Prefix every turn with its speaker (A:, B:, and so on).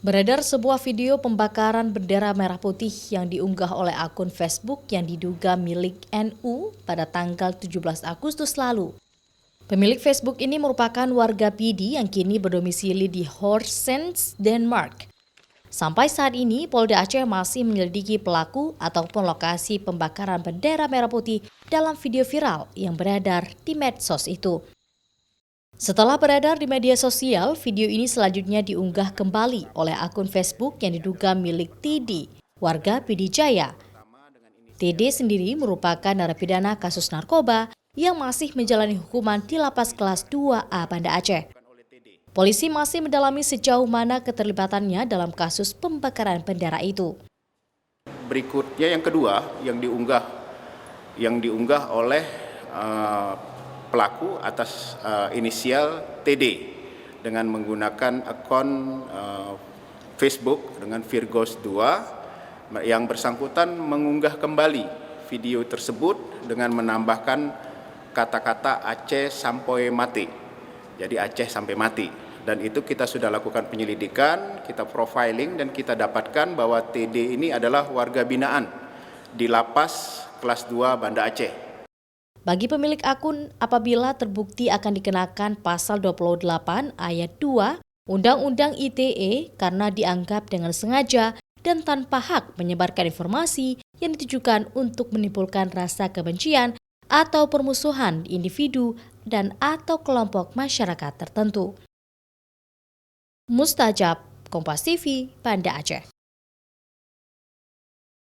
A: Beredar sebuah video pembakaran bendera merah putih yang diunggah oleh akun Facebook yang diduga milik NU pada tanggal 17 Agustus lalu. Pemilik Facebook ini merupakan warga PD yang kini berdomisili di Horsens, Denmark. Sampai saat ini, Polda Aceh masih menyelidiki pelaku ataupun lokasi pembakaran bendera merah putih dalam video viral yang beredar di medsos itu. Setelah beredar di media sosial, video ini selanjutnya diunggah kembali oleh akun Facebook yang diduga milik TD, warga PD Jaya. TD sendiri merupakan narapidana kasus narkoba yang masih menjalani hukuman di Lapas Kelas 2A Banda Aceh. Polisi masih mendalami sejauh mana keterlibatannya dalam kasus pembakaran bendera itu.
B: Berikutnya yang kedua yang diunggah oleh pelaku atas inisial TD dengan menggunakan akun Facebook dengan Virgos 2 yang bersangkutan mengunggah kembali video tersebut dengan menambahkan kata-kata Aceh sampai mati. Jadi Aceh sampai mati. Dan itu kita sudah lakukan penyelidikan, kita profiling dan kita dapatkan bahwa TD ini adalah warga binaan di Lapas Kelas 2 Banda Aceh.
A: Bagi pemilik akun, apabila terbukti akan dikenakan pasal 28 ayat 2 Undang-Undang ITE karena dianggap dengan sengaja dan tanpa hak menyebarkan informasi yang ditujukan untuk menimbulkan rasa kebencian atau permusuhan di individu dan atau kelompok masyarakat tertentu. Mustajab, Kompas TV, Banda Aceh.